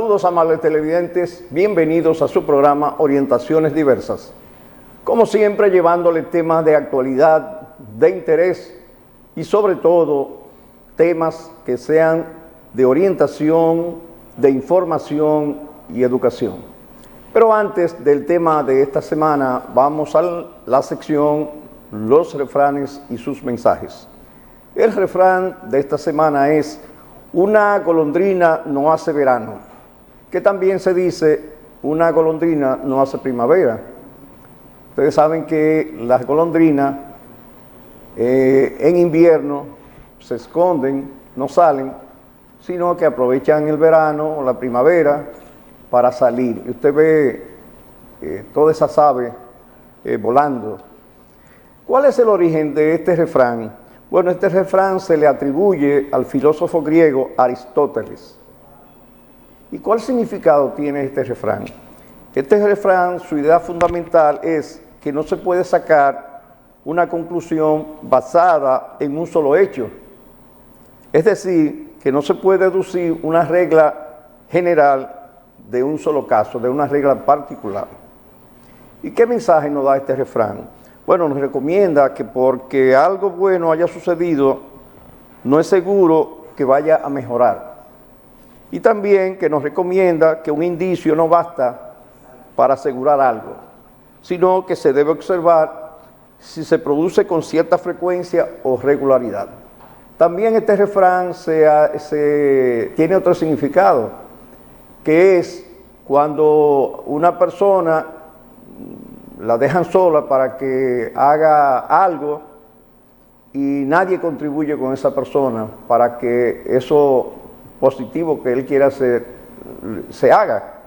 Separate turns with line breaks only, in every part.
Saludos, amables televidentes, bienvenidos a su programa Orientaciones Diversas. Como siempre, llevándole temas de actualidad, de interés y sobre todo temas que sean de orientación, de información y educación. Pero antes del tema de esta semana, vamos a la sección Los refranes y sus mensajes. El refrán de esta semana es: una golondrina no hace verano, que también se dice una golondrina no hace primavera. Ustedes saben que las golondrinas en invierno se esconden, no salen, sino que aprovechan el verano o la primavera para salir. Y usted ve todas esas aves volando. ¿Cuál es el origen de este refrán? Bueno, este refrán se le atribuye al filósofo griego Aristóteles. ¿Y cuál significado tiene este refrán? Este refrán, su idea fundamental es que no se puede sacar una conclusión basada en un solo hecho. Es decir, que no se puede deducir una regla general de un solo caso, de una regla particular. ¿Y qué mensaje nos da este refrán? Bueno, nos recomienda que porque algo bueno haya sucedido, no es seguro que vaya a mejorar. Y también que nos recomienda que un indicio no basta para asegurar algo, sino que se debe observar si se produce con cierta frecuencia o regularidad. También este refrán tiene otro significado, que es cuando una persona la dejan sola para que haga algo y nadie contribuye con esa persona para que eso positivo que él quiere hacer se haga.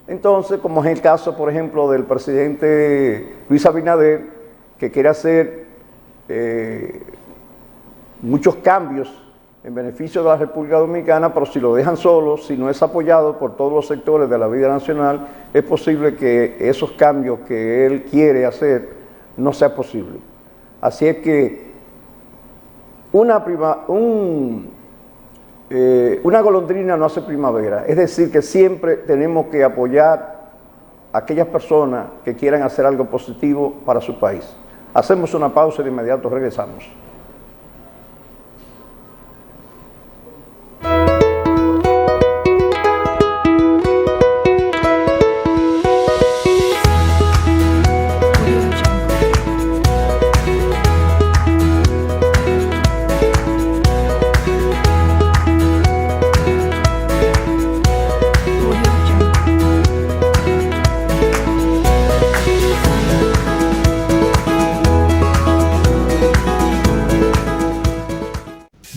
Entonces, como es el caso, por ejemplo, del presidente Luis Abinader, que quiere hacer muchos cambios en beneficio de la República Dominicana, pero si lo dejan solo, si no es apoyado por todos los sectores de la vida nacional, es posible que esos cambios que él quiere hacer no sea posible. Así es que una golondrina no hace primavera, es decir, que siempre tenemos que apoyar a aquellas personas que quieran hacer algo positivo para su país. Hacemos una pausa y de inmediato regresamos.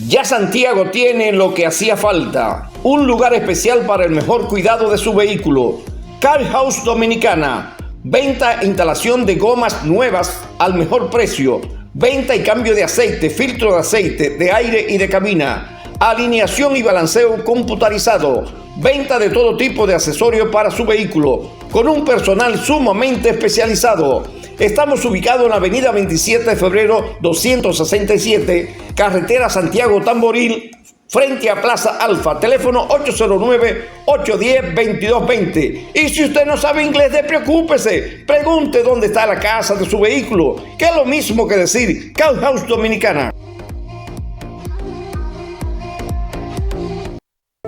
Ya Santiago tiene lo que hacía falta, un lugar especial para el mejor cuidado de su vehículo. Car House Dominicana, venta e instalación de gomas nuevas al mejor precio, venta y cambio de aceite, filtro de aceite, de aire y de cabina, alineación y balanceo computarizado, venta de todo tipo de accesorios para su vehículo, con un personal sumamente especializado. Estamos ubicados en la avenida 27 de febrero 267, carretera Santiago Tamboril, frente a Plaza Alfa, teléfono 809-810-2220. Y si usted no sabe inglés, despreocúpese, pregunte dónde está la casa de su vehículo, que es lo mismo que decir Car House Dominicana.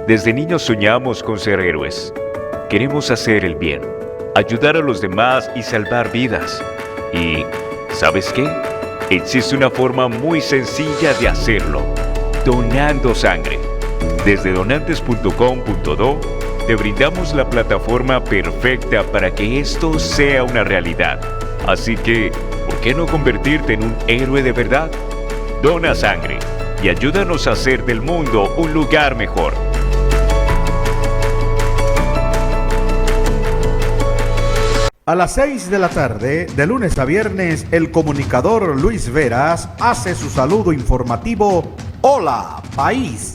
Desde niños soñamos con ser héroes. Queremos hacer el bien, ayudar a los demás y salvar vidas. Y, ¿sabes qué? Existe una forma muy sencilla de hacerlo: donando sangre. Desde donantes.com.do te brindamos la plataforma perfecta para que esto sea una realidad. Así que, ¿por qué no convertirte en un héroe de verdad? Dona sangre y ayúdanos a hacer del mundo un lugar mejor.
A las 6 de la tarde, de lunes a viernes, el comunicador Luis Veras hace su saludo informativo Hola País,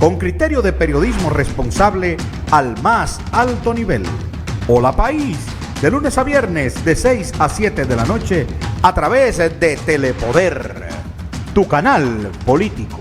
con criterio de periodismo responsable al más alto nivel. Hola País, de lunes a viernes, de 6 a 7 de la noche, a través de Telepoder, tu canal político.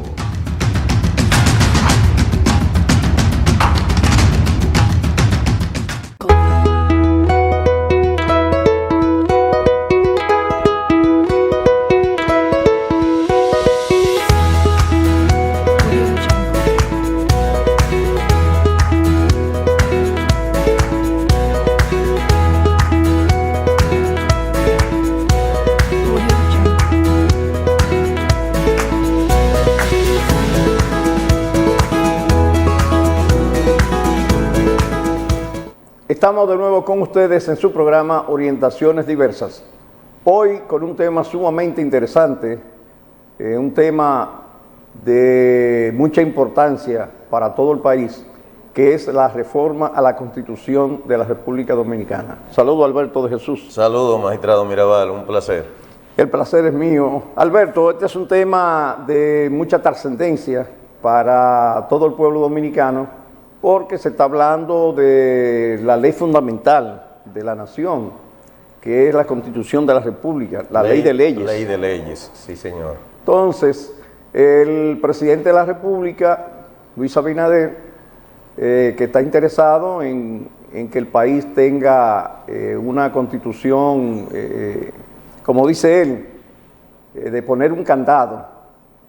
Estamos de nuevo con ustedes en su programa Orientaciones Diversas. Hoy con un tema sumamente interesante, un tema de mucha importancia para todo el país, que es la reforma a la Constitución de la República Dominicana. Saludo, Alberto de Jesús.
Saludos, magistrado Mirabal, un placer.
El placer es mío. Alberto, este es un tema de mucha trascendencia para todo el pueblo dominicano, porque se está hablando de la ley fundamental de la nación, que es la Constitución de la República, la ley de leyes.
Ley de leyes, sí señor.
Entonces, el presidente de la República, Luis Abinader, que está interesado en que el país tenga una constitución, como dice él, de poner un candado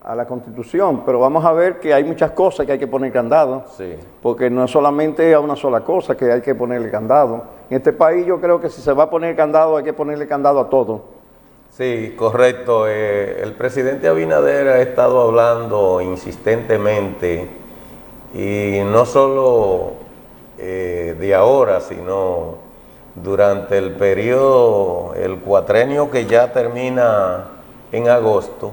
a la constitución, pero vamos a ver que hay muchas cosas que hay que poner candado,
Sí.
porque no es solamente a una sola cosa que hay que ponerle candado. En este país yo creo que si se va a poner candado hay que ponerle candado a todo.
Sí, correcto. El presidente Abinader ha estado hablando insistentemente, y no solo de ahora, sino durante el periodo, el cuatrenio que ya termina en agosto,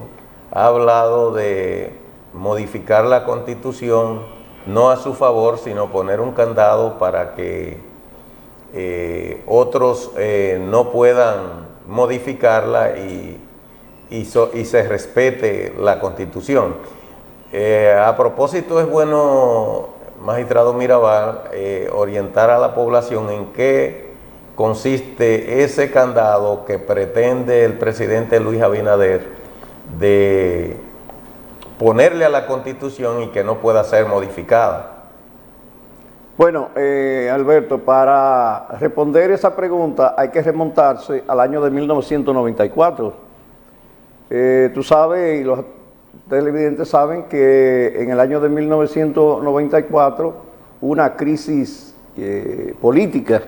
ha hablado de modificar la Constitución, no a su favor, sino poner un candado para que otros no puedan modificarla y se respete la Constitución. A propósito, es bueno, magistrado Mirabal, orientar a la población en qué consiste ese candado que pretende el presidente Luis Abinader de ponerle a la Constitución y que no pueda ser modificada.
Bueno, Alberto, para responder esa pregunta hay que remontarse al año de 1994. Tú sabes, y los televidentes saben, que en el año de 1994 hubo una crisis política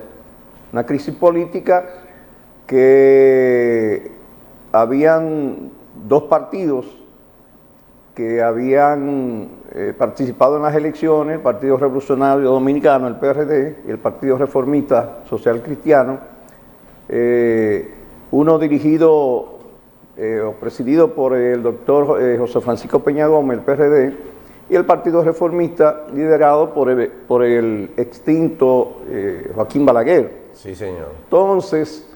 que habían dos partidos que habían participado en las elecciones, el Partido Revolucionario Dominicano, el PRD, y el Partido Reformista Social Cristiano, uno dirigido o presidido por el doctor José Francisco Peña Gómez, el PRD, y el Partido Reformista liderado por el extinto Joaquín Balaguer.
Sí, señor.
Entonces,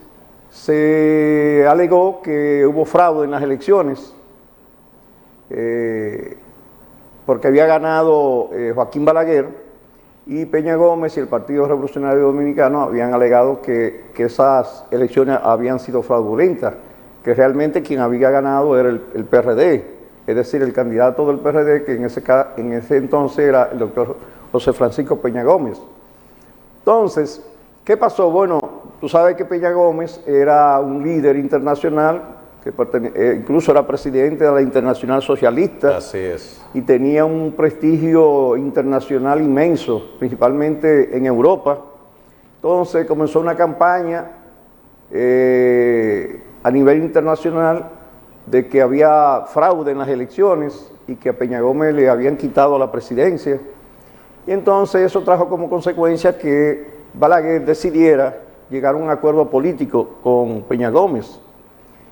se alegó que hubo fraude en las elecciones, porque había ganado Joaquín Balaguer, y Peña Gómez y el Partido Revolucionario Dominicano habían alegado que esas elecciones habían sido fraudulentas, que realmente quien había ganado era el PRD, es decir, el candidato del PRD, que en ese entonces era el doctor José Francisco Peña Gómez. Entonces, ¿qué pasó? Bueno, tú sabes que Peña Gómez era un líder internacional, que incluso era presidente de la Internacional Socialista.
Así es.
Y tenía un prestigio internacional inmenso, principalmente en Europa. Entonces comenzó una campaña a nivel internacional de que había fraude en las elecciones y que a Peña Gómez le habían quitado la presidencia. Y entonces eso trajo como consecuencia que Balaguer decidiera llegar a un acuerdo político con Peña Gómez.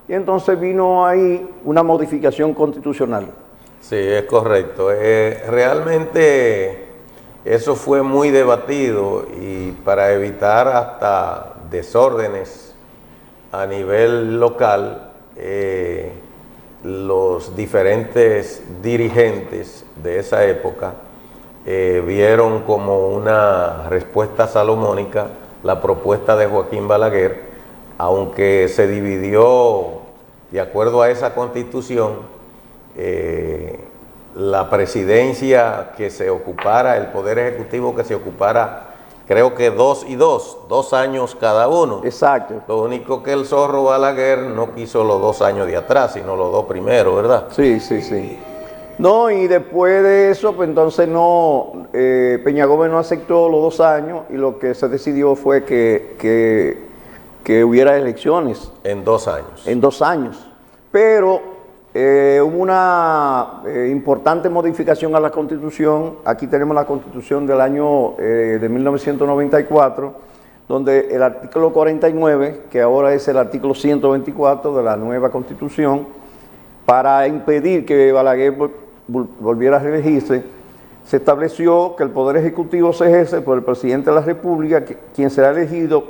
Y entonces vino ahí una modificación constitucional.
Sí, es correcto. Realmente eso fue muy debatido, y para evitar hasta desórdenes a nivel local, los diferentes dirigentes de esa época vieron como una respuesta salomónica la propuesta de Joaquín Balaguer, aunque se dividió de acuerdo a esa constitución. La presidencia que se ocupara, el poder ejecutivo que se ocupara, creo que 2 y 2, 2 años cada uno.
Exacto.
Lo único que el zorro Balaguer no quiso los 2 años de atrás, sino los 2 primeros, ¿verdad?
Sí, sí, sí. No, y después de eso, pues entonces no, Peña Gómez no aceptó los 2 años, y lo que se decidió fue que hubiera elecciones.
En 2 años.
En 2 años. Pero hubo una importante modificación a la Constitución. Aquí tenemos la Constitución del año de 1994, donde el artículo 49, que ahora es el artículo 124 de la nueva Constitución, para impedir que Balaguer volviera a reelegirse, se estableció que el Poder Ejecutivo se ejerce por el Presidente de la República, quien será elegido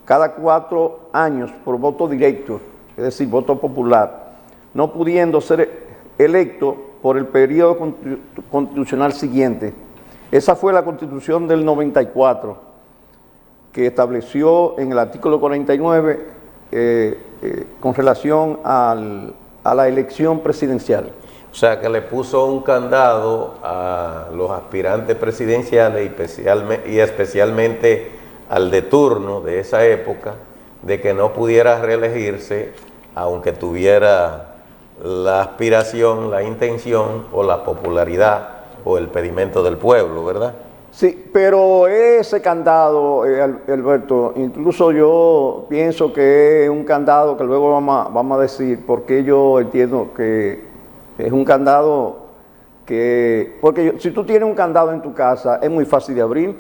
cada 4 años por voto directo, es decir, voto popular, no pudiendo ser electo por el periodo constitucional siguiente. Esa fue la Constitución del 94, que estableció en el artículo 49 con relación a la elección presidencial.
O sea, que le puso un candado a los aspirantes presidenciales y especialmente al de turno de esa época, de que no pudiera reelegirse, aunque tuviera la aspiración, la intención o la popularidad o el pedimento del pueblo, ¿verdad?
Sí, pero ese candado, Alberto, incluso yo pienso que es un candado que luego vamos a decir, porque yo entiendo que es un candado que... Porque si tú tienes un candado en tu casa, es muy fácil de abrir,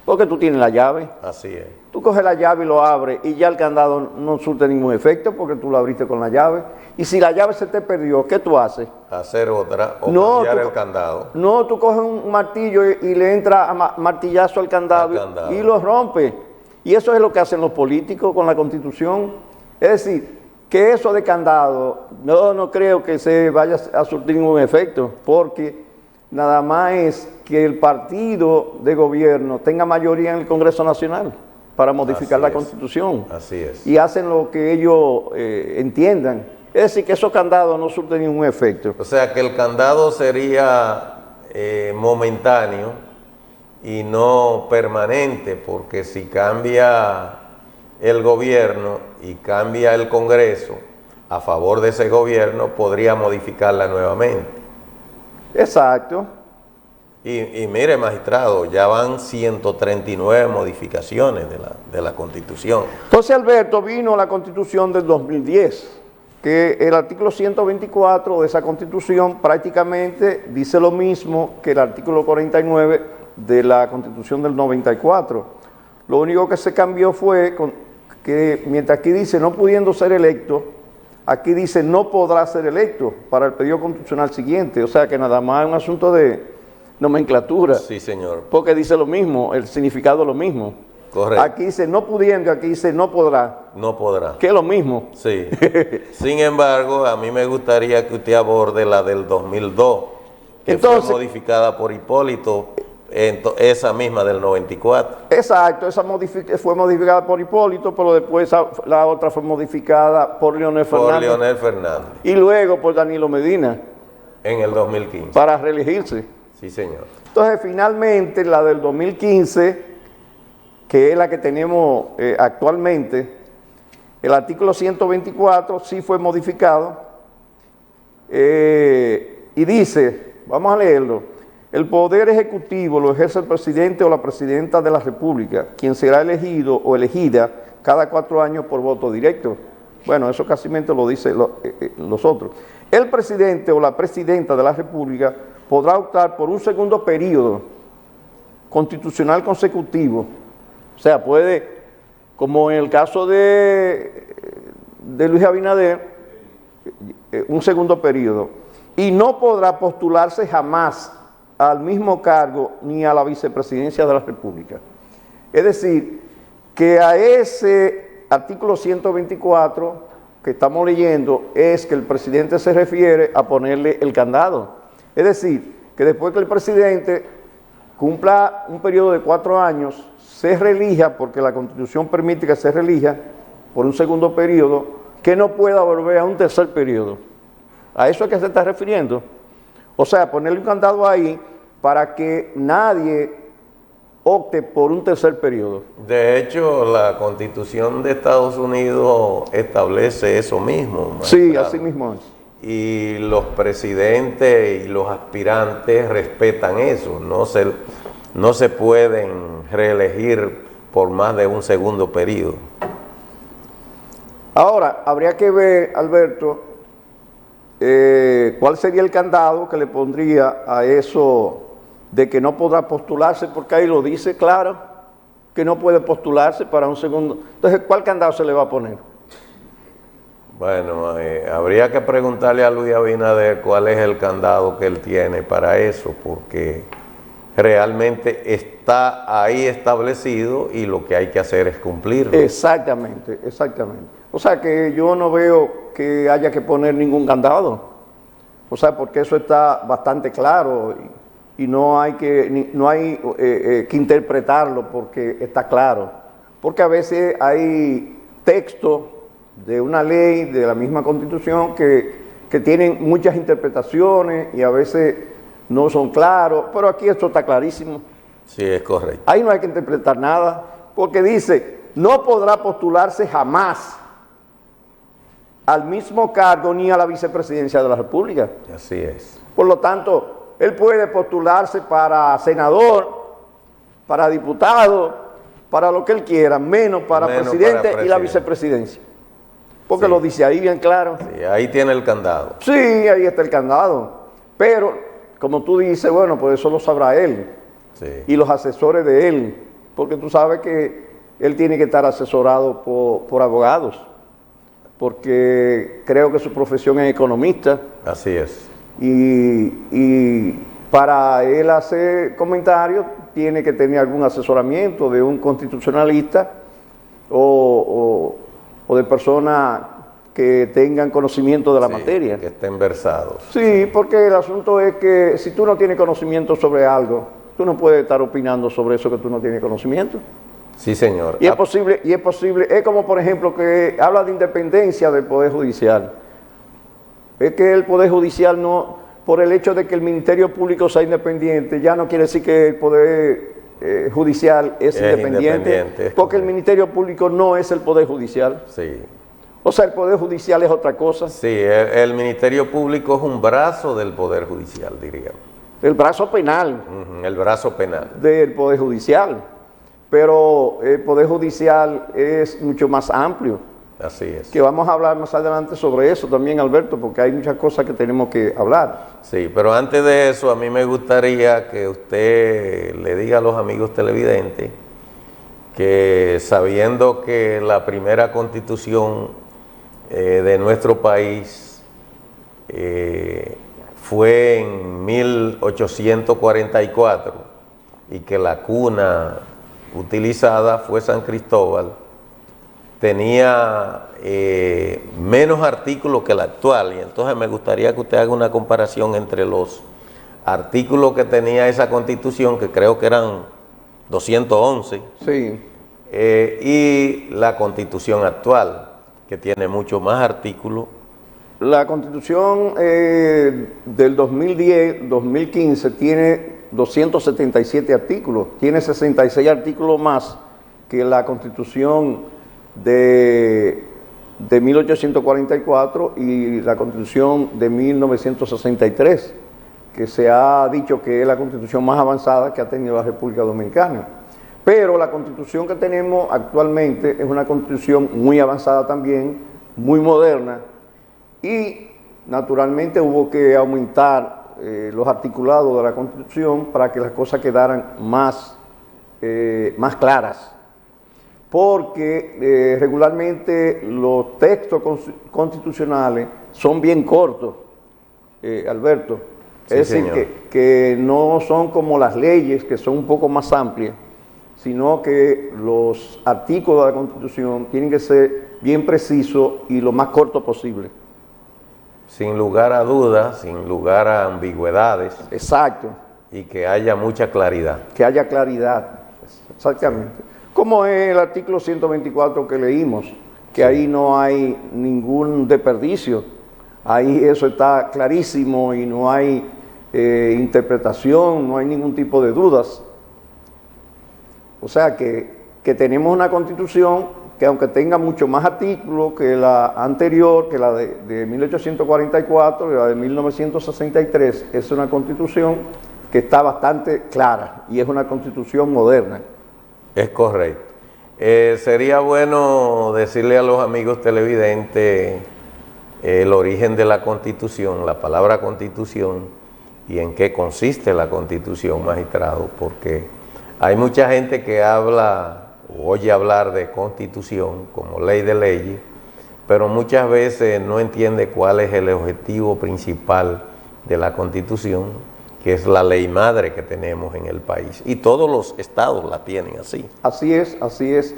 porque tú tienes la llave.
Así es.
Tú coges la llave y lo abres y ya el candado no surte ningún efecto porque tú lo abriste con la llave. Y si la llave se te perdió, ¿qué tú haces?
Hacer otra o cambiar el candado.
No, tú coges un martillo y le entras a martillazo al candado y lo rompes. Y eso es lo que hacen los políticos con la Constitución. Es decir, que eso de candado, no creo que se vaya a surtir ningún efecto, porque nada más es que el partido de gobierno tenga mayoría en el Congreso Nacional para modificar la Constitución.
Así es.
Y hacen lo que ellos entiendan. Es decir, que esos candados no surten ningún efecto.
O sea, que el candado sería momentáneo y no permanente, porque si cambia el gobierno y cambia el Congreso a favor de ese gobierno, podría modificarla nuevamente.
Exacto.
Y mire, magistrado, ya van 139 modificaciones de la Constitución.
Entonces, Alberto, vino la Constitución del 2010, que el artículo 124 de esa Constitución prácticamente dice lo mismo que el artículo 49 de la Constitución del 94. Lo único que se cambió fue que mientras aquí dice no pudiendo ser electo, aquí dice no podrá ser electo para el periodo constitucional siguiente. O sea que nada más es un asunto de nomenclatura.
Sí, señor.
Porque dice lo mismo, el significado es lo mismo.
Correcto.
Aquí dice no pudiendo, aquí dice no podrá.
No podrá.
Que es lo mismo.
Sí. Sin embargo, a mí me gustaría que usted aborde la del 2002, que
entonces,
fue modificada por Hipólito, esa misma del 94.
Exacto, esa fue modificada por Hipólito, pero después la otra fue modificada por Leonel Fernández.
Por Leonel Fernández.
Y luego por Danilo Medina.
En el 2015.
Para reelegirse.
Sí, señor.
Entonces, finalmente, la del 2015, que es la que tenemos actualmente, el artículo 124 sí fue modificado y dice, vamos a leerlo, el poder ejecutivo lo ejerce el presidente o la presidenta de la República, quien será elegido o elegida cada 4 años por voto directo. Bueno, eso casi lo dice los otros. El presidente o la presidenta de la República podrá optar por un segundo periodo constitucional consecutivo. O sea, puede, como en el caso de Luis Abinader, un segundo periodo. Y no podrá postularse jamás al mismo cargo ni a la vicepresidencia de la República. Es decir, que a ese artículo 124 que estamos leyendo es que el presidente se refiere a ponerle el candado. Es decir, que después que el presidente cumpla un periodo de 4 años, se reelija, porque la Constitución permite que se reelija por un segundo periodo, que no pueda volver a un tercer periodo. A eso es que se está refiriendo. O sea, ponerle un candado ahí para que nadie opte por un tercer periodo.
De hecho, la Constitución de Estados Unidos establece eso mismo.
Sí, así mismo es.
Y los presidentes y los aspirantes respetan eso. No se pueden reelegir por más de un segundo periodo.
Ahora, habría que ver, Alberto, cuál sería el candado que le pondría a eso de que no podrá postularse, porque ahí lo dice claro. que no puede postularse para un segundo. Entonces, ¿cuál candado se le va a poner?
Bueno, habría que preguntarle a Luis Abinader cuál es el candado que él tiene para eso, porque realmente está ahí establecido y lo que hay que hacer es cumplirlo.
Exactamente, exactamente. O sea que yo no veo que haya que poner ningún candado. O sea, porque eso está bastante claro y no hay que interpretarlo porque está claro. Porque a veces hay textos de una ley, de la misma Constitución, que tienen muchas interpretaciones y a veces no son claros, pero aquí esto está clarísimo.
Sí, es correcto.
Ahí no hay que interpretar nada, porque dice, no podrá postularse jamás al mismo cargo ni a la vicepresidencia de la República.
Así es.
Por lo tanto, él puede postularse para senador, para diputado, para lo que él quiera, menos para presidente y la vicepresidencia. Porque lo dice ahí bien claro.
Sí, ahí tiene el candado.
Sí, ahí está el candado. Pero, como tú dices, bueno, pues eso lo sabrá él.
Sí.
Y los asesores de él. Porque tú sabes que él tiene que estar asesorado por abogados. Porque creo que su profesión es economista.
Así es.
Y para él hacer comentarios tiene que tener algún asesoramiento de un constitucionalista o de personas que tengan conocimiento de la materia.
Que estén versados.
Sí, porque el asunto es que si tú no tienes conocimiento sobre algo, tú no puedes estar opinando sobre eso que tú no tienes conocimiento.
Sí, señor.
Y es posible, es como por ejemplo que habla de independencia del Poder Judicial. Es que el Poder Judicial no, por el hecho de que el Ministerio Público sea independiente, ya no quiere decir que el Poder Judicial es independiente, porque el Ministerio Público no es el Poder Judicial.
Sí.
O sea, el Poder Judicial es otra cosa.
Sí, el Ministerio Público es un brazo del Poder Judicial, diríamos.
El brazo penal.
El brazo penal.
Del Poder Judicial. Pero el Poder Judicial es mucho más amplio.
Así es.
Que vamos a hablar más adelante sobre eso también, Alberto, porque hay muchas cosas que tenemos que hablar.
Sí, pero antes de eso, a mí me gustaría que usted le diga a los amigos televidentes que sabiendo que la primera constitución de nuestro país fue en 1844 y que la cuna utilizada fue San Cristóbal, tenía menos artículos que la actual, y entonces me gustaría que usted haga una comparación entre los artículos que tenía esa constitución, que creo que eran 211,
sí,
y la constitución actual, que tiene mucho más artículos.
La constitución del 2010-2015 tiene 277 artículos, tiene 66 artículos más que la constitución de 1844 y la constitución de 1963, que se ha dicho que es la constitución más avanzada que ha tenido la República Dominicana. Pero la constitución que tenemos actualmente es una constitución muy avanzada también, muy moderna, y naturalmente hubo que aumentar los articulados de la Constitución para que las cosas quedaran más claras. Porque regularmente los textos constitucionales son bien cortos, Alberto.
Sí,
es decir, que no son como las leyes, que son un poco más amplias, sino que los artículos de la Constitución tienen que ser bien precisos y lo más corto posible.
Sin lugar a dudas, sin lugar a ambigüedades.
Exacto.
Y que haya mucha claridad.
Que haya claridad, exactamente. Como es el artículo 124 que leímos, que ahí no hay ningún desperdicio. Ahí eso está clarísimo y no hay interpretación, no hay ningún tipo de dudas. O sea que tenemos una constitución que aunque tenga mucho más artículos que la anterior, que la de 1844 y la de 1963, es una constitución que está bastante clara y es una constitución moderna.
Es correcto. Sería bueno decirle a los amigos televidentes el origen de la Constitución, la palabra Constitución y en qué consiste la Constitución, magistrado, porque hay mucha gente que habla o oye hablar de constitución como ley de leyes, pero muchas veces no entiende cuál es el objetivo principal de la constitución, que es la ley madre que tenemos en el país. Y todos los estados la tienen así.
Así es, así es.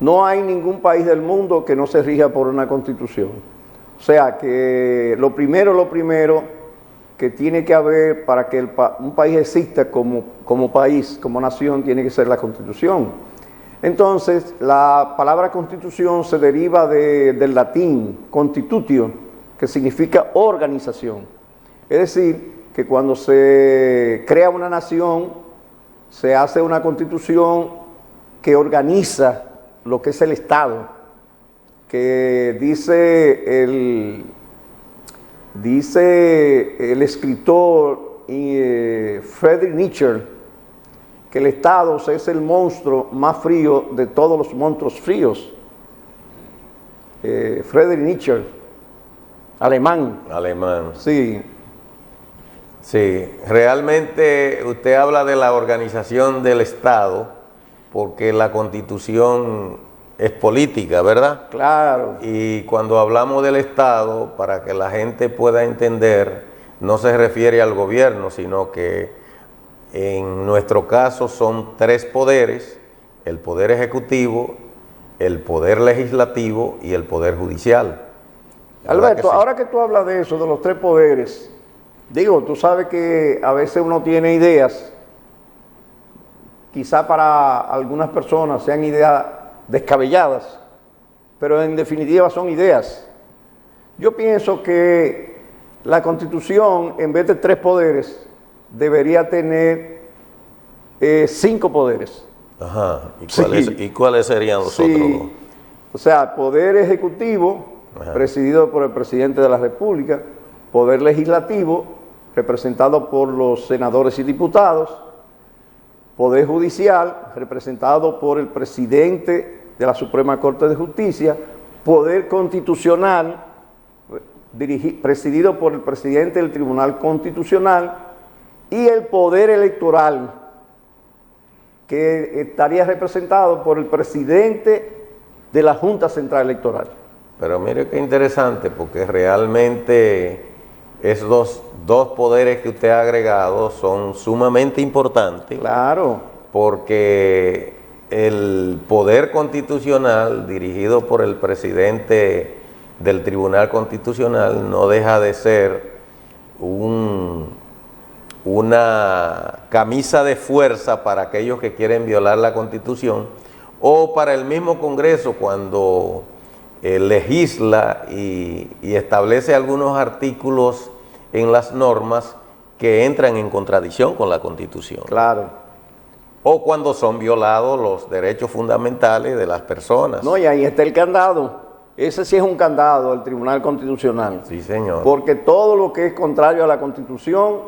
No hay ningún país del mundo que no se rija por una constitución. O sea que lo primero que tiene que haber para que un país exista como país, como nación, tiene que ser la constitución. Entonces, la palabra constitución se deriva del latín constitutio, que significa organización. Es decir, que cuando se crea una nación, se hace una constitución que organiza lo que es el Estado, que dice el escritor Friedrich Nietzsche, que el Estado es el monstruo más frío de todos los monstruos fríos. Friedrich Nietzsche, alemán.
Alemán.
Sí.
Sí, realmente usted habla de la organización del Estado, porque la Constitución es política, ¿verdad?
Claro.
Y cuando hablamos del Estado, para que la gente pueda entender, no se refiere al gobierno, sino que en nuestro caso son tres poderes: el poder ejecutivo, el poder legislativo y el poder judicial.
Alberto,
Sí.
ahora que tú hablas de eso, de los tres poderes, digo, tú sabes que a veces uno tiene ideas, quizá para algunas personas sean ideas descabelladas, pero en definitiva son ideas. Yo pienso que la Constitución, en vez de tres poderes, debería tener 5 poderes.
Ajá.
Sí.
¿Y cuáles serían los otros dos?
O sea, poder ejecutivo,
Ajá,
presidido por el presidente de la República; poder legislativo, representado por los senadores y diputados; poder judicial, representado por el presidente de la Suprema Corte de Justicia; poder constitucional, presidido por el presidente del Tribunal Constitucional; y el poder electoral, que estaría representado por el presidente de la Junta Central Electoral.
Pero mire qué interesante, porque realmente esos dos poderes que usted ha agregado son sumamente importantes.
Claro.
Porque el poder constitucional, dirigido por el presidente del Tribunal Constitucional, no deja de ser una camisa de fuerza para aquellos que quieren violar la Constitución, o para el mismo Congreso cuando legisla y establece algunos artículos en las normas que entran en contradicción con la Constitución.
Claro.
O cuando son violados los derechos fundamentales de las personas.
No, y ahí está el candado. Ese sí es un candado del Tribunal Constitucional.
Sí, señor.
Porque todo lo que es contrario a la Constitución,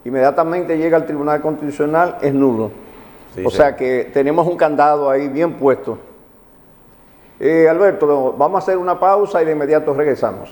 inmediatamente llega al Tribunal Constitucional, es nulo.
Sí,
o sea que tenemos un candado ahí bien puesto. Alberto, vamos a hacer una pausa y de inmediato regresamos.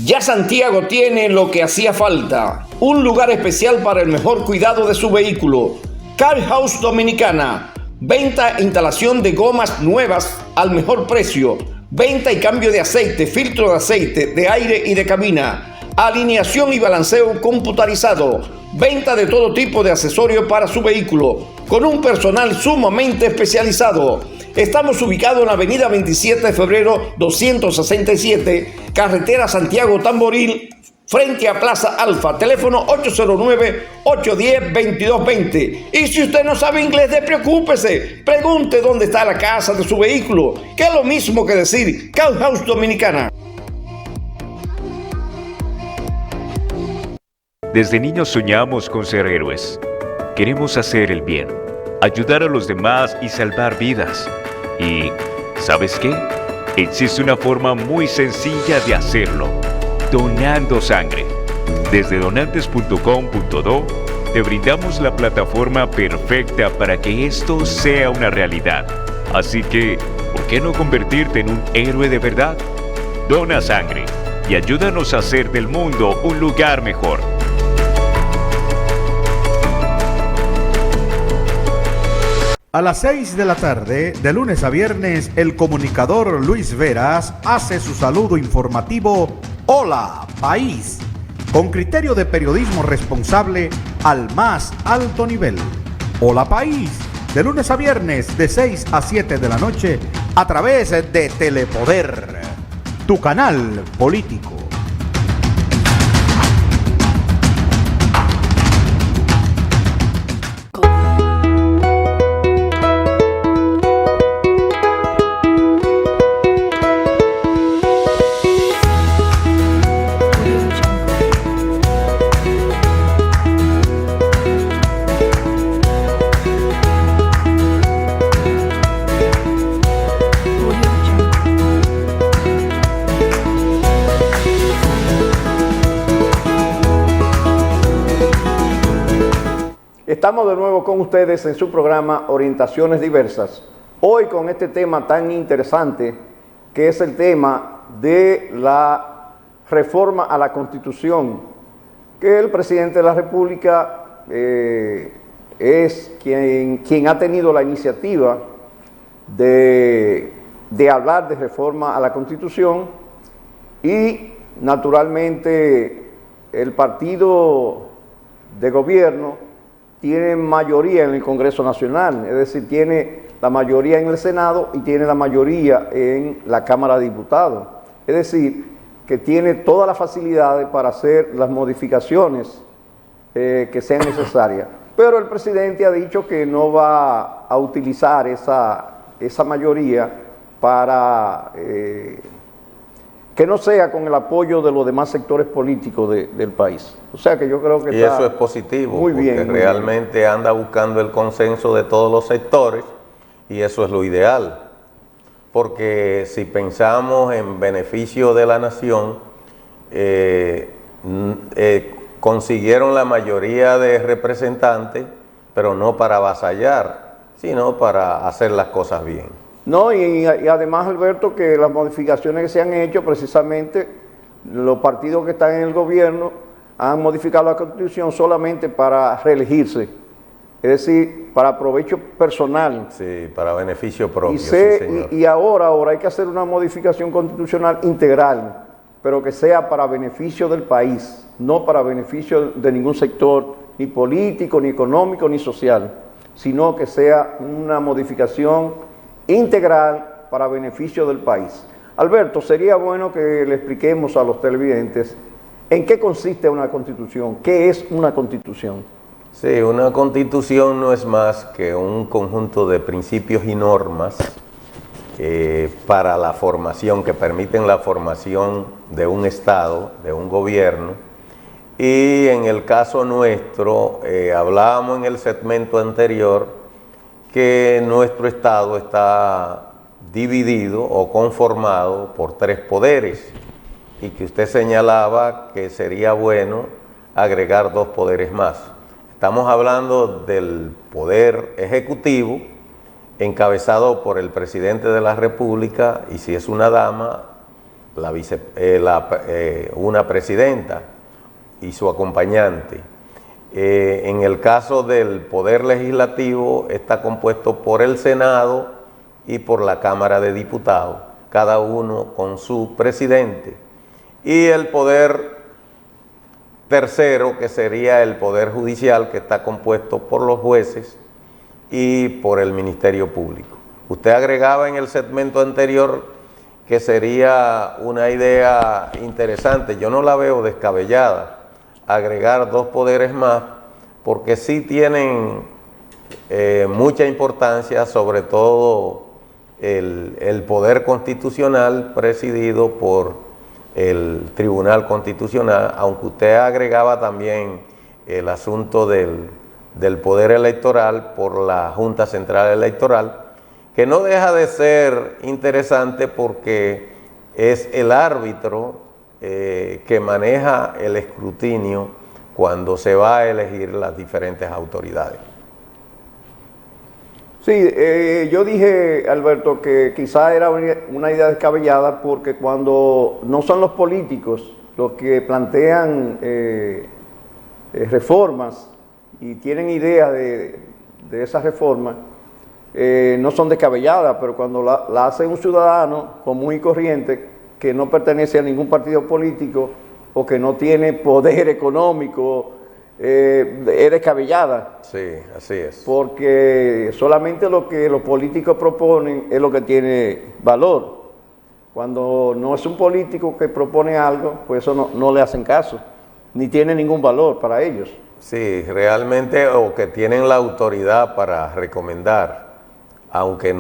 Ya Santiago tiene lo que hacía falta, un lugar especial para el mejor cuidado de su vehículo. Car House Dominicana, venta e instalación de gomas nuevas al mejor precio, venta y cambio de aceite, filtro de aceite, de aire y de cabina, alineación y balanceo computarizado, venta de todo tipo de accesorios para su vehículo, con un personal sumamente especializado. Estamos ubicados en la avenida 27 de febrero 267, carretera Santiago Tamboril, frente a Plaza Alfa, teléfono 809-810-2220. Y si usted no sabe inglés, despreocúpese, pregunte dónde está la casa de su vehículo, que es lo mismo que decir Car House Dominicana.
Desde niños soñamos con ser héroes. Queremos hacer el bien, ayudar a los demás y salvar vidas. Y, ¿sabes qué? Existe una forma muy sencilla de hacerlo: donando sangre. Desde donantes.com.do te brindamos la plataforma perfecta para que esto sea una realidad. Así que, ¿por qué no convertirte en un héroe de verdad? Dona sangre y ayúdanos a hacer del mundo un lugar mejor.
A las 6 de la tarde, de lunes a viernes, el comunicador Luis Veras hace su saludo informativo Hola País, con criterio de periodismo responsable al más alto nivel. Hola País, de lunes a viernes, de 6 a 7 de la noche, a través de Telepoder, tu canal político.
Estamos de nuevo con ustedes en su programa Orientaciones Diversas. Hoy con este tema tan interesante que es el tema de la reforma a la Constitución, que el presidente de la República es quien ha tenido la iniciativa de hablar de reforma a la Constitución, y naturalmente el partido de gobierno tiene mayoría en el Congreso Nacional, es decir, tiene la mayoría en el Senado y tiene la mayoría en la Cámara de Diputados. Es decir, que tiene todas las facilidades para hacer las modificaciones que sean necesarias. Pero el presidente ha dicho que no va a utilizar esa mayoría para que no sea con el apoyo de los demás sectores políticos del país. O sea que yo creo que
eso es positivo,
muy bien,
porque realmente anda buscando el consenso de todos los sectores, y eso es lo ideal. Porque si pensamos en beneficio de la nación, consiguieron la mayoría de representantes, pero no para avasallar, sino para hacer las cosas bien.
No, y además, Alberto, que las modificaciones que se han hecho, precisamente los partidos que están en el gobierno han modificado la Constitución solamente para reelegirse, es decir, para provecho personal.
Sí, para beneficio propio.
Y ahora hay que hacer una modificación constitucional integral, pero que sea para beneficio del país, no para beneficio de ningún sector, ni político, ni económico, ni social, sino que sea una modificación integral para beneficio del país. Alberto, sería bueno que le expliquemos a los televidentes en qué consiste una constitución, qué es una constitución.
Sí, una constitución no es más que un conjunto de principios y normas para la formación, que permiten la formación de un Estado, de un gobierno. Y en el caso nuestro, hablábamos en el segmento anterior que nuestro Estado está dividido o conformado por 3 poderes, y que usted señalaba que sería bueno agregar 2 poderes más. Estamos hablando del poder ejecutivo, encabezado por el presidente de la República, y si es una dama, una presidenta y su acompañante. En el caso del Poder Legislativo, está compuesto por el Senado y por la Cámara de Diputados, cada uno con su presidente. Y el Poder Tercero, que sería el Poder Judicial, que está compuesto por los jueces y por el Ministerio Público. Usted agregaba en el segmento anterior que sería una idea interesante, yo no la veo descabellada, agregar 2 poderes más, porque sí tienen mucha importancia, sobre todo el poder constitucional presidido por el Tribunal Constitucional, aunque usted agregaba también el asunto del del Poder Electoral por la Junta Central Electoral, que no deja de ser interesante porque es el árbitro que maneja el escrutinio cuando se va a elegir las diferentes autoridades.
Sí, yo dije, Alberto, que quizá era una idea descabellada porque cuando no son los políticos los que plantean reformas y tienen ideas de esas reformas, no son descabelladas, pero cuando la hace un ciudadano común y corriente que no pertenece a ningún partido político o que no tiene poder económico, es descabellada.
Sí, así es.
Porque solamente lo que los políticos proponen es lo que tiene valor. Cuando no es un político que propone algo, pues eso no le hacen caso, ni tiene ningún valor para ellos.
Sí, realmente, o que tienen la autoridad para recomendar, aunque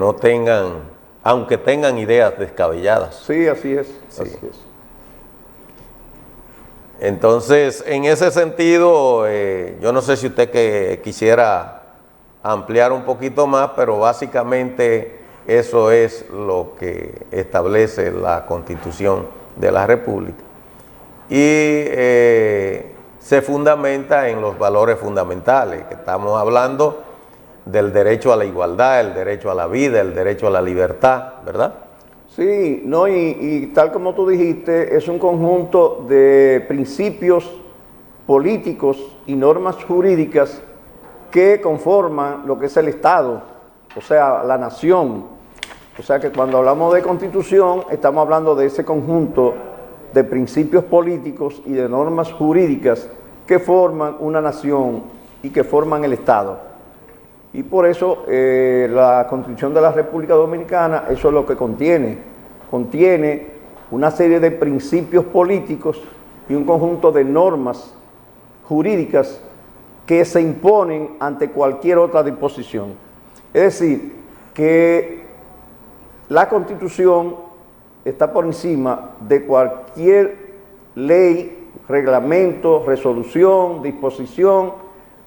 tengan ideas descabelladas.
Sí, así es.
Sí.
Así es.
Entonces, en ese sentido, yo no sé si usted quisiera ampliar un poquito más, pero básicamente eso es lo que establece la Constitución de la República. Y se fundamenta en los valores fundamentales, que estamos hablando del derecho a la igualdad, el derecho a la vida, el derecho a la libertad, ¿verdad?
Sí, no, y tal como tú dijiste, es un conjunto de principios políticos y normas jurídicas que conforman lo que es el Estado, o sea, la nación. O sea que cuando hablamos de Constitución, estamos hablando de ese conjunto de principios políticos y de normas jurídicas que forman una nación y que forman el Estado. Y por eso la Constitución de la República Dominicana, eso es lo que contiene. Contiene una serie de principios políticos y un conjunto de normas jurídicas que se imponen ante cualquier otra disposición. Es decir, que la Constitución está por encima de cualquier ley, reglamento, resolución, disposición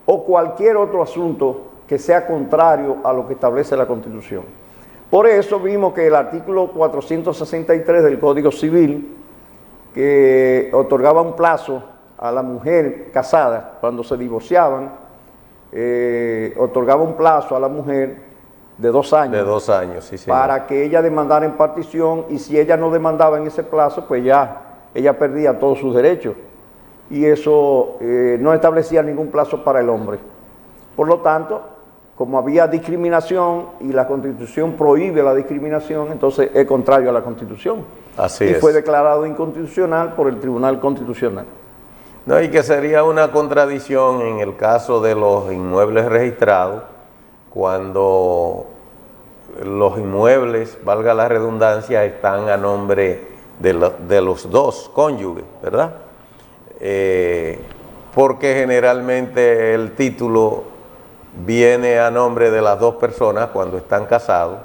o cualquier otro asunto que sea contrario a lo que establece la Constitución. Por eso vimos que el artículo 463 del Código Civil, que otorgaba un plazo a la mujer casada cuando se divorciaban, otorgaba un plazo a la mujer de 2 años.
De 2 años, sí, señor.
Para que ella demandara en partición, y si ella no demandaba en ese plazo, pues ya ella perdía todos sus derechos. Y eso no establecía ningún plazo para el hombre. Por lo tanto, como había discriminación y la Constitución prohíbe la discriminación, entonces es contrario a la Constitución.
Así
y
es.
fue declarado inconstitucional por el Tribunal Constitucional.
No, y que sería una contradicción en el caso de los inmuebles registrados, cuando los inmuebles, valga la redundancia, están a nombre de los dos cónyuges, ¿verdad? Porque generalmente el título viene a nombre de las dos personas cuando están casados,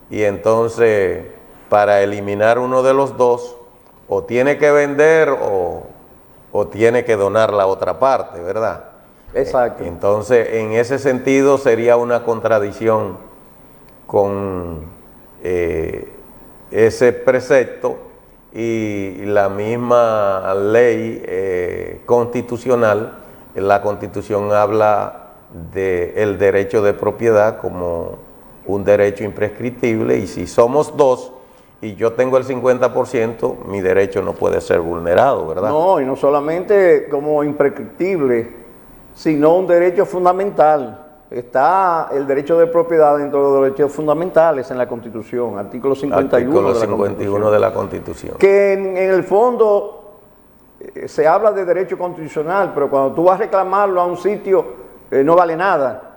y entonces para eliminar uno de los dos, o tiene que vender o tiene que donar la otra parte, ¿verdad?
Exacto.
Entonces, en ese sentido sería una contradicción con ese precepto y la misma ley constitucional. La Constitución habla del derecho de propiedad como un derecho imprescriptible, y si somos dos y yo tengo el 50%, mi derecho no puede ser vulnerado, ¿verdad?
No, y no solamente como imprescriptible, sino un derecho fundamental. Está el derecho de propiedad dentro de los derechos fundamentales en la Constitución, artículo 51,
artículo 51 de la Constitución.
Que en el fondo se habla de derecho constitucional, pero cuando tú vas a reclamarlo a un sitio, no vale nada.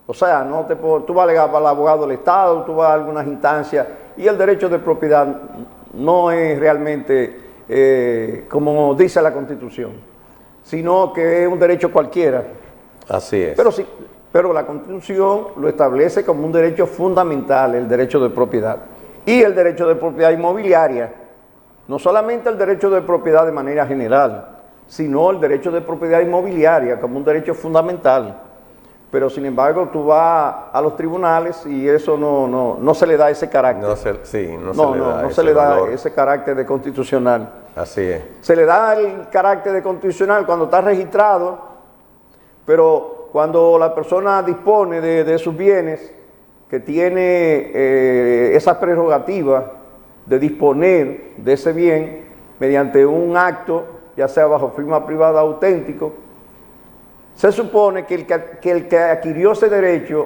O sea, tú vas a alegar para el abogado del Estado, tú vas a algunas instancias, y el derecho de propiedad no es realmente como dice la Constitución, sino que es un derecho cualquiera.
Así es.
Pero la Constitución lo establece como un derecho fundamental, el derecho de propiedad. Y el derecho de propiedad inmobiliaria. No solamente el derecho de propiedad de manera general, sino el derecho de propiedad inmobiliaria como un derecho fundamental. pero sin embargo tú vas a los tribunales y eso no se le da ese carácter.
No se
le da
valor.
ese carácter de constitucional.
Así es.
Se le da el carácter de constitucional cuando está registrado, pero cuando la persona dispone de sus bienes, que tiene esa prerrogativa de disponer de ese bien mediante un acto, ya sea bajo firma privada auténtico, se supone que el que adquirió ese derecho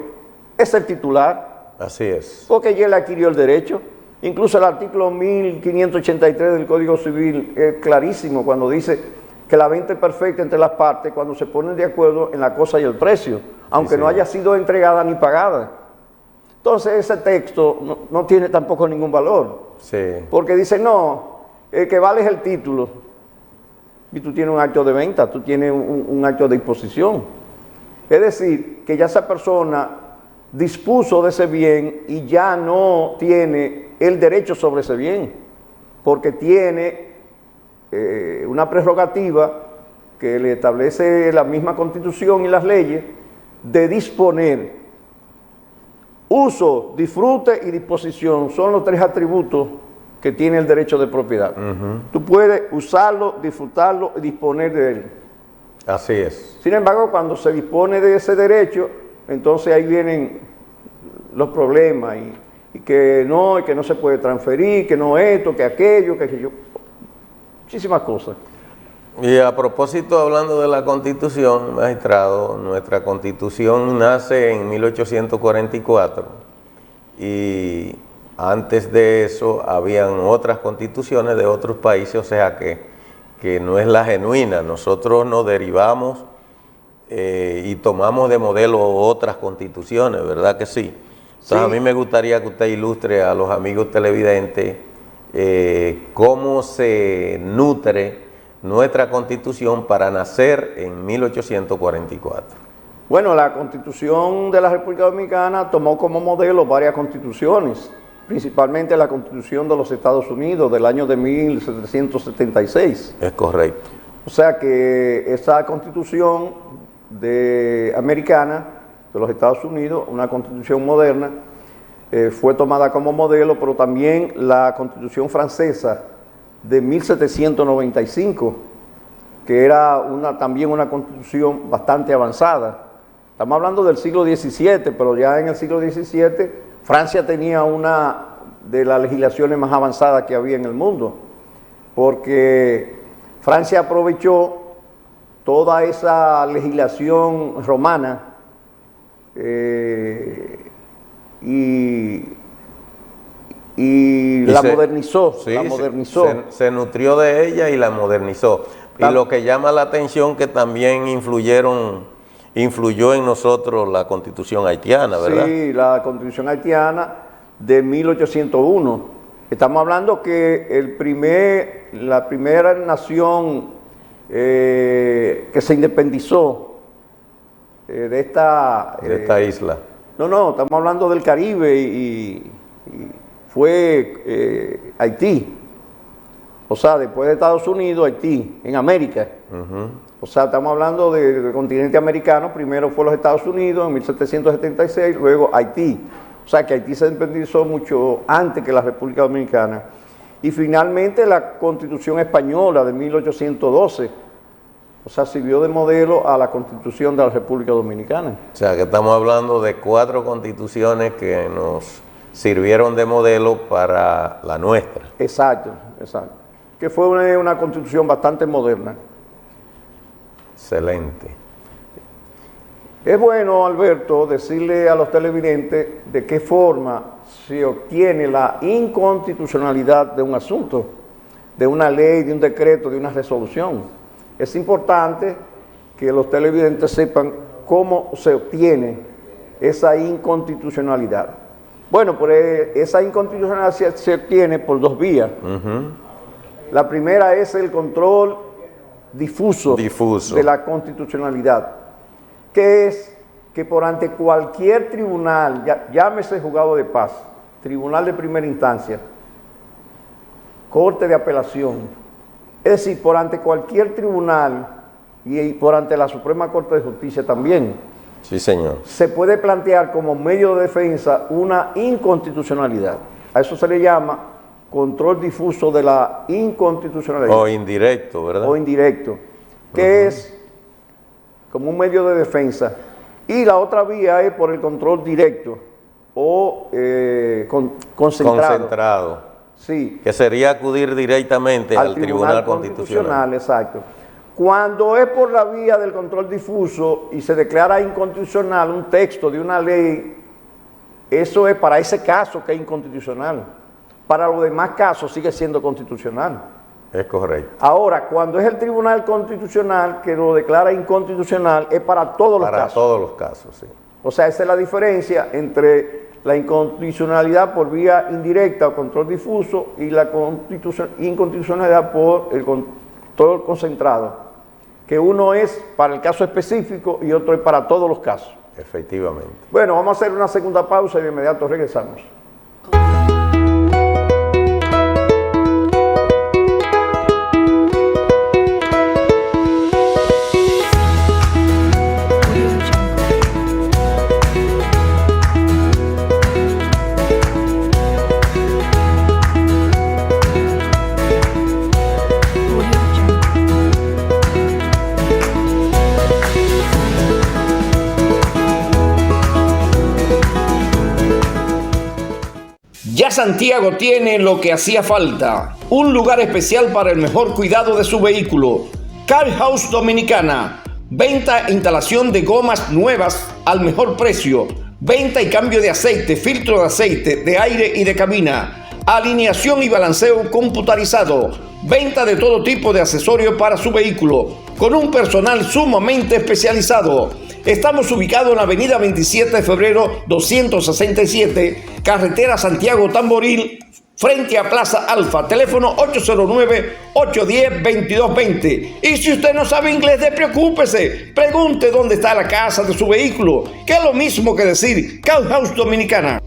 es el titular.
Así es.
Porque ya él adquirió el derecho. Incluso el artículo 1583 del Código Civil es clarísimo cuando dice que la venta es perfecta entre las partes cuando se ponen de acuerdo en la cosa y el precio, aunque no haya sido entregada ni pagada. Entonces ese texto no tiene tampoco ningún valor.
Sí.
Porque dice, no, el que vale es el título. Y tú tienes un acto de venta, tú tienes un acto de disposición. Es decir, que ya esa persona dispuso de ese bien y ya no tiene el derecho sobre ese bien, porque tiene una prerrogativa que le establece la misma Constitución y las leyes de disponer. Uso, disfrute y disposición son los tres atributos que tiene el derecho de propiedad. Tú puedes usarlo, disfrutarlo y disponer de él.
Así es.
Sin embargo, cuando se dispone de ese derecho, entonces ahí vienen los problemas y que no se puede transferir, que no esto, que aquello, que aquello. Muchísimas cosas.
Y a propósito, hablando de la Constitución, magistrado, nuestra Constitución nace en 1844 y antes de eso habían otras constituciones de otros países, o sea que no es la genuina. Nosotros nos derivamos y tomamos de modelo otras constituciones, ¿verdad que sí? Entonces, sí. A mí me gustaría que usted ilustre a los amigos televidentes cómo se nutre nuestra Constitución para nacer en 1844.
Bueno, la Constitución de la República Dominicana tomó como modelo varias constituciones, principalmente la Constitución de los Estados Unidos del año de 1776.
Es correcto.
O sea que esa Constitución americana de los Estados Unidos, una Constitución moderna, fue tomada como modelo, pero también la Constitución francesa de 1795, que era también una constitución bastante avanzada. Estamos hablando del siglo XVII, pero ya en el siglo XVII Francia tenía una de las legislaciones más avanzadas que había en el mundo, porque Francia aprovechó toda esa legislación romana y la modernizó,
sí,
la modernizó.
Se nutrió de ella y la modernizó. Y lo que llama la atención que también influyó en nosotros la Constitución haitiana, ¿verdad?
Sí, la Constitución haitiana de 1801. Estamos hablando que la primera nación que se independizó de esta
isla.
No, estamos hablando del Caribe y fue Haití. O sea, después de Estados Unidos, Haití, en América. O sea, estamos hablando del continente americano. Primero fue los Estados Unidos en 1776, luego Haití. O sea, que Haití se independizó mucho antes que la República Dominicana. Y finalmente la Constitución Española de 1812. O sea, sirvió de modelo a la Constitución de la República Dominicana.
O sea, que estamos hablando de 4 constituciones que nos sirvieron de modelo para la nuestra.
Exacto. Que fue una constitución bastante moderna.
Excelente.
Es bueno, Alberto, decirle a los televidentes de qué forma se obtiene la inconstitucionalidad de un asunto, de una ley, de un decreto, de una resolución. Es importante que los televidentes sepan cómo se obtiene esa inconstitucionalidad. Bueno, pues esa inconstitucionalidad se obtiene por 2 vías. La primera es el control difuso de la constitucionalidad, que es que por ante cualquier tribunal, llámese juzgado de paz, tribunal de primera instancia, corte de apelación, es decir, por ante cualquier tribunal y por ante la Suprema Corte de Justicia también,
Sí, señor.
se puede plantear como medio de defensa una inconstitucionalidad. A eso se le llama control difuso de la inconstitucionalidad.
O indirecto, ¿verdad?
O indirecto, que es como un medio de defensa. Y la otra vía es por el control directo o concentrado.
Concentrado.
Sí.
Que sería acudir directamente al Tribunal Constitucional.
Exacto. Cuando es por la vía del control difuso y se declara inconstitucional un texto de una ley, eso es para ese caso que es inconstitucional. Para los demás casos sigue siendo constitucional.
Es correcto.
Ahora, cuando es el Tribunal Constitucional que lo declara inconstitucional, es para todos los casos.
Para todos los casos, sí.
O sea, esa es la diferencia entre la inconstitucionalidad por vía indirecta o control difuso y la inconstitucionalidad por el control concentrado, que uno es para el caso específico y otro es para todos los casos.
Efectivamente.
Bueno, vamos a hacer una segunda pausa y de inmediato regresamos.
Ya Santiago tiene lo que hacía falta, un lugar especial para el mejor cuidado de su vehículo. Car House Dominicana, venta e instalación de gomas nuevas al mejor precio, venta y cambio de aceite, filtro de aceite, de aire y de cabina, alineación y balanceo computarizado, venta de todo tipo de accesorios para su vehículo, con un personal sumamente especializado. Estamos ubicados en la avenida 27 de febrero 267, carretera Santiago Tamboril, frente a Plaza Alfa, teléfono 809-810-2220. Y si usted no sabe inglés, despreocúpese, pregunte dónde está la casa de su vehículo, que es lo mismo que decir Car House Dominicana.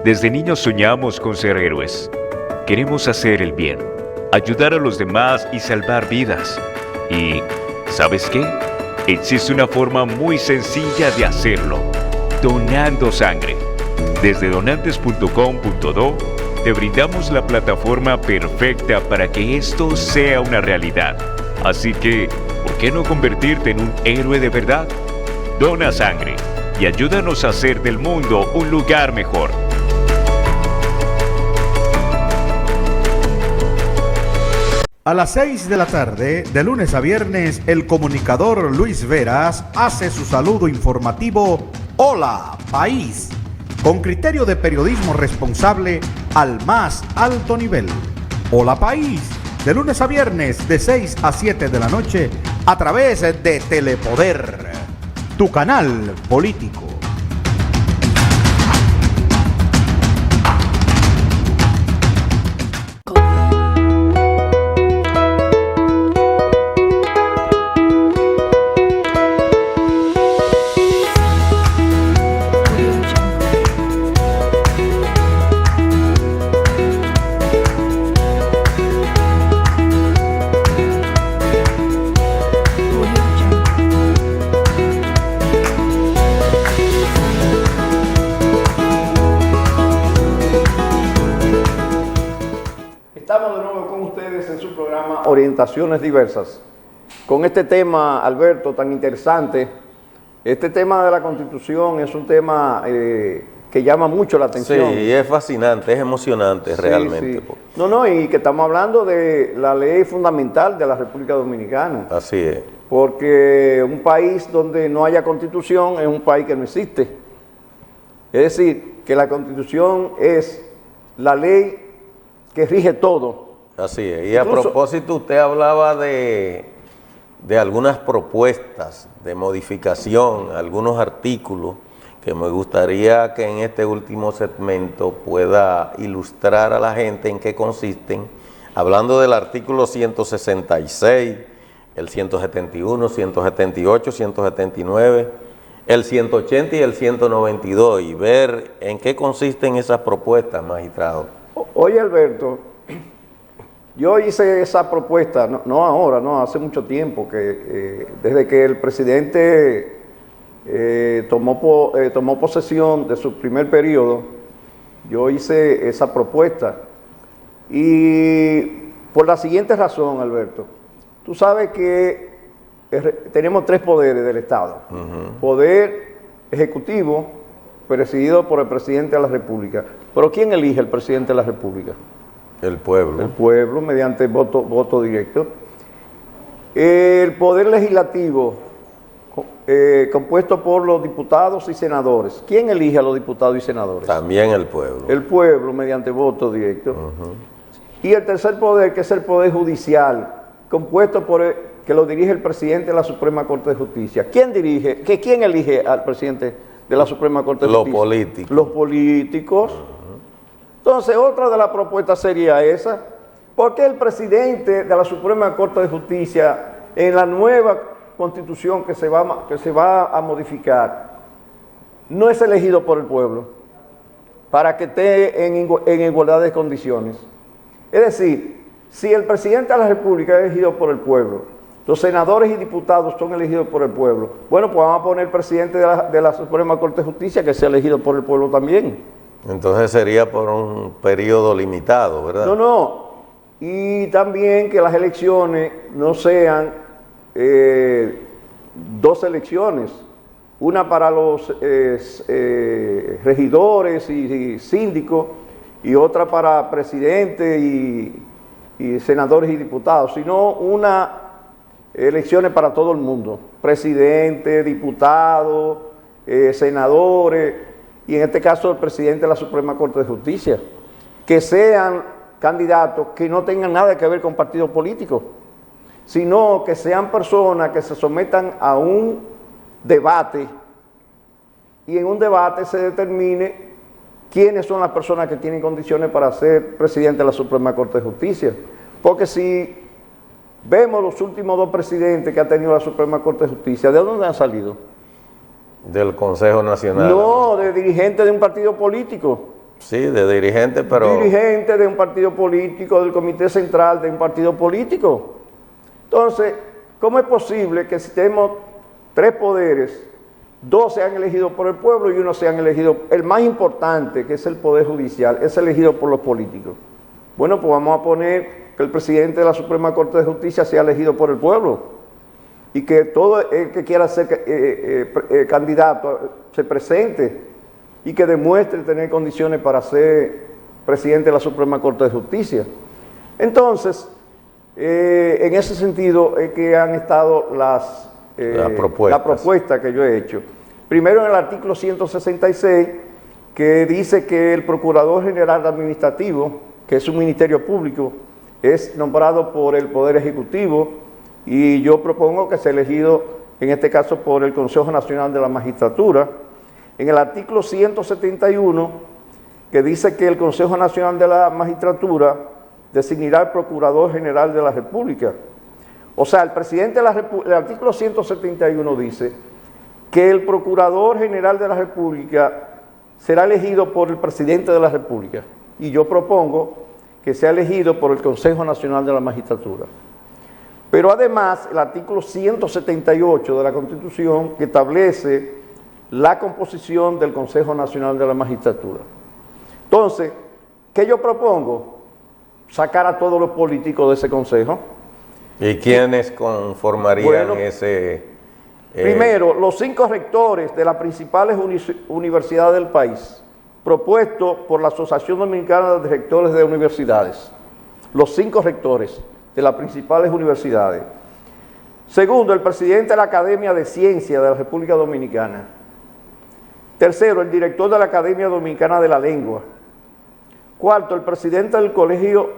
Desde niños soñamos con ser héroes. Queremos hacer el bien, ayudar a los demás y salvar vidas. Y, ¿sabes qué? Existe una forma muy sencilla de hacerlo: donando sangre. Desde donantes.com.do te brindamos la plataforma perfecta para que esto sea una realidad. Así que, ¿por qué no convertirte en un héroe de verdad? Dona sangre y ayúdanos a hacer del mundo un lugar mejor.
A las 6 de la tarde, de lunes a viernes, el comunicador Luis Veras hace su saludo informativo Hola País, con criterio de periodismo responsable al más alto nivel. Hola País, de lunes a viernes, de 6 a 7 de la noche, a través de Telepoder, tu canal político.
Estamos de nuevo con ustedes en su programa Orientaciones Diversas. Con este tema, Alberto, tan interesante, este tema de la Constitución es un tema que llama mucho la atención.
Sí, es fascinante, es emocionante realmente.
Sí. No, y que estamos hablando de la ley fundamental de la República Dominicana.
Así es.
Porque un país donde no haya Constitución es un país que no existe. Es decir, que la Constitución es la ley que rige todo.
Así es. Y a propósito, usted hablaba de algunas propuestas de modificación, algunos artículos que me gustaría que en este último segmento pueda ilustrar a la gente en qué consisten, hablando del artículo 166, el 171, 178, 179, el 180 y el 192, y ver en qué consisten esas propuestas, magistrado.
Oye, Alberto, Yo hice esa propuesta, no ahora, no, hace mucho tiempo, que desde que el presidente tomó posesión de su primer periodo, yo hice esa propuesta. Y por la siguiente razón, Alberto, tú sabes que tenemos tres poderes del Estado. Poder ejecutivo, presidido por el presidente de la República. Pero ¿quién elige al presidente de la República?
El pueblo.
El pueblo, mediante voto directo. El poder legislativo, compuesto por los diputados y senadores. ¿Quién elige a los diputados y senadores?
También el pueblo.
El pueblo, mediante voto directo. Y el tercer poder, que es el poder judicial, compuesto por que lo dirige el presidente de la Suprema Corte de Justicia. ¿Quién elige al presidente de la Suprema Corte de Justicia?
Los políticos.
Los políticos. Entonces, otra de las propuestas sería esa. ¿Por qué el presidente de la Suprema Corte de Justicia, en la nueva constitución que se va a modificar, no es elegido por el pueblo para que esté en igualdad de condiciones? Es decir, si el presidente de la República es elegido por el pueblo, los senadores y diputados son elegidos por el pueblo, bueno, pues vamos a poner el presidente de la Suprema Corte de Justicia que sea elegido por el pueblo también.
Entonces sería por un periodo limitado, ¿verdad?
No. Y también que las elecciones no sean dos elecciones, una para los regidores y síndicos y otra para presidente y senadores y diputados, sino una elecciones para todo el mundo, presidente, diputados, senadores, y en este caso el presidente de la Suprema Corte de Justicia, que sean candidatos que no tengan nada que ver con partidos políticos, sino que sean personas que se sometan a un debate y en un debate se determine quiénes son las personas que tienen condiciones para ser presidente de la Suprema Corte de Justicia. Porque si vemos los últimos dos presidentes que ha tenido la Suprema Corte de Justicia, ¿de dónde han salido?
Del Consejo Nacional.
No, de dirigentes de un partido político.
Sí, de dirigentes, pero...
Dirigentes de un partido político, del Comité Central de un partido político. Entonces, ¿cómo es posible que si tenemos tres poderes, dos sean elegidos por el pueblo y uno sean elegidos, el más importante, que es el Poder Judicial, es elegido por los políticos? Bueno, pues vamos a poner que el presidente de la Suprema Corte de Justicia sea elegido por el pueblo y que todo el que quiera ser candidato se presente y que demuestre tener condiciones para ser presidente de la Suprema Corte de Justicia. Entonces, en ese sentido es que han estado las propuestas que yo he hecho. Primero, en el artículo 166, que dice que el Procurador General Administrativo, que es un ministerio público, es nombrado por el Poder Ejecutivo, y yo propongo que sea elegido, en este caso, por el Consejo Nacional de la Magistratura. En el artículo 171, que dice que el Consejo Nacional de la Magistratura designará al Procurador General de la República. O sea, el presidente de la República, el artículo 171 dice que el Procurador General de la República será elegido por el presidente de la República. Y yo propongo que sea elegido por el Consejo Nacional de la Magistratura. Pero además, el artículo 178 de la Constitución, que establece la composición del Consejo Nacional de la Magistratura. Entonces, ¿qué yo propongo? Sacar a todos los políticos de ese consejo.
¿Y quiénes conformarían ese...?
Primero, los 5 rectores de las principales universidades del país, propuestos por la Asociación Dominicana de Rectores de Universidades. Los 5 rectores de las principales universidades. Segundo, el presidente de la Academia de Ciencias de la República Dominicana. Tercero, el director de la Academia Dominicana de la Lengua. Cuarto, el presidente del Colegio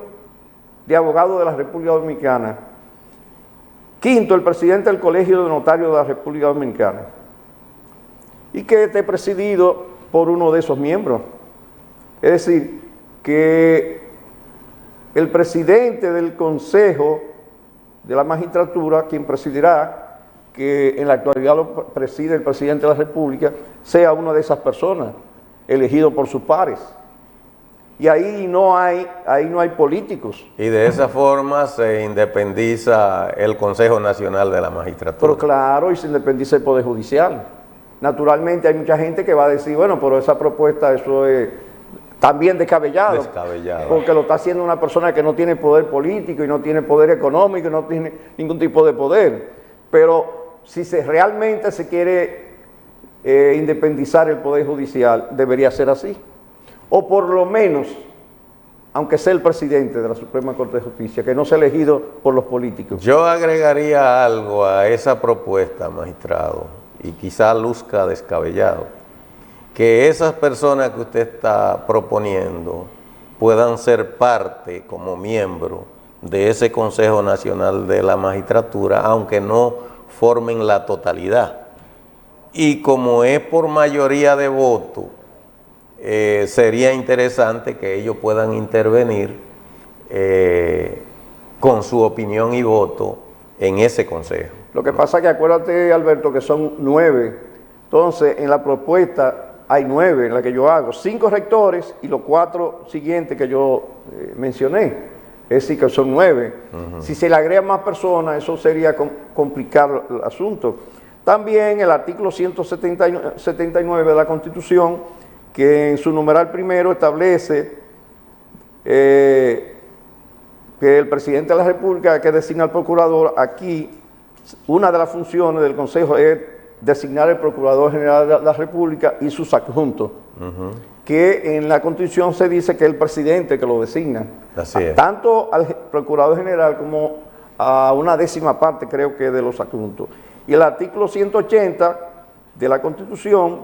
de Abogados de la República Dominicana. Quinto, el presidente del Colegio de Notarios de la República Dominicana. Y que esté presidido por uno de esos miembros. Es decir, que el presidente del Consejo de la Magistratura, quien presidirá, que en la actualidad lo preside el presidente de la República, sea una de esas personas, elegido por sus pares. Y ahí no hay políticos.
Y de esa forma se independiza el Consejo Nacional de la Magistratura.
Pero claro, y se independiza el Poder Judicial. Naturalmente hay mucha gente que va a decir, bueno, pero esa propuesta, eso es también descabellado.
Descabellado.
Porque lo está haciendo una persona que no tiene poder político y no tiene poder económico y no tiene ningún tipo de poder. Pero si realmente se quiere independizar el Poder Judicial, debería ser así. O por lo menos, aunque sea el presidente de la Suprema Corte de Justicia, que no sea elegido por los políticos.
Yo agregaría algo a esa propuesta, magistrado, y quizá luzca descabellado, que esas personas que usted está proponiendo puedan ser parte como miembro de ese Consejo Nacional de la Magistratura, aunque no formen la totalidad. Y como es por mayoría de voto, sería interesante que ellos puedan intervenir con su opinión y voto en ese consejo.
Lo que pasa es que acuérdate, Alberto, que son 9. Entonces, en la propuesta hay 9, en la que yo hago. 5 rectores y los 4 siguientes que yo mencioné. Es decir, que son 9. Si se le agregan más personas, eso sería complicar el asunto. También el artículo 179 de la Constitución, que en su numeral primero establece que el presidente de la República, que designa al procurador, aquí una de las funciones del Consejo es designar el Procurador General de la República y sus adjuntos, que en la Constitución se dice que es el presidente que lo designa.
Así es.
Tanto al Procurador General como a una 10ª parte, creo que, de los adjuntos. Y el artículo 180 de la Constitución,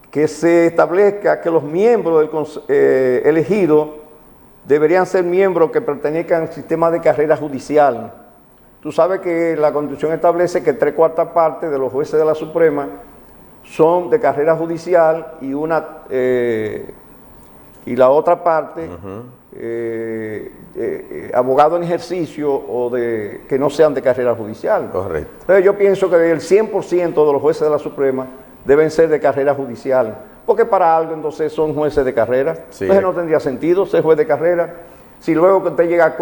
que se establezca que los miembros del elegidos deberían ser miembros que pertenezcan al sistema de carrera judicial. Tú sabes que la Constitución establece que 3/4 partes de los jueces de la Suprema son de carrera judicial y la otra parte abogados en ejercicio o que no sean de carrera judicial.
Correcto.
Entonces yo pienso que el 100% de los jueces de la Suprema deben ser de carrera judicial, porque para algo entonces son jueces de carrera.
Sí.
Entonces no tendría sentido ser juez de carrera. Si luego que usted llega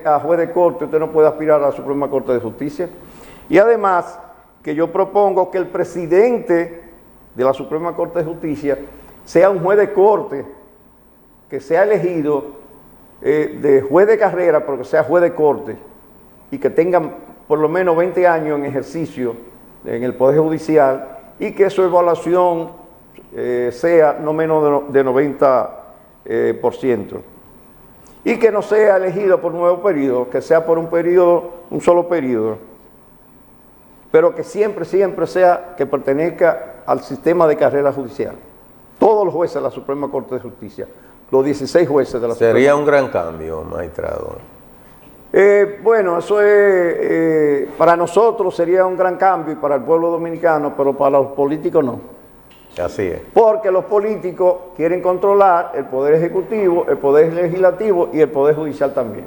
a juez de corte, usted no puede aspirar a la Suprema Corte de Justicia. Y además, que yo propongo que el presidente de la Suprema Corte de Justicia sea un juez de corte, que sea elegido de juez de carrera, pero que sea juez de corte, y que tenga por lo menos 20 años en ejercicio en el Poder Judicial, y que su evaluación sea no menos de 90%. Y que no sea elegido por un nuevo periodo, que sea por un solo periodo, pero que siempre sea que pertenezca al sistema de carrera judicial. Todos los jueces de la Suprema Corte de Justicia, los 16 jueces de la Suprema.
Sería un gran cambio, magistrado.
Bueno, eso es, para nosotros sería un gran cambio y para el pueblo dominicano, pero para los políticos no.
Así es.
Porque los políticos quieren controlar el Poder Ejecutivo, el Poder Legislativo y el Poder Judicial también.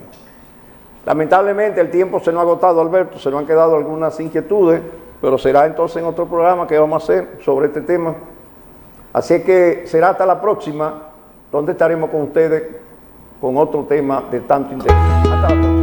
Lamentablemente el tiempo se nos ha agotado, Alberto, se nos han quedado algunas inquietudes, pero será entonces en otro programa que vamos a hacer sobre este tema. Así que será hasta la próxima, donde estaremos con ustedes con otro tema de tanto interés. Hasta la próxima.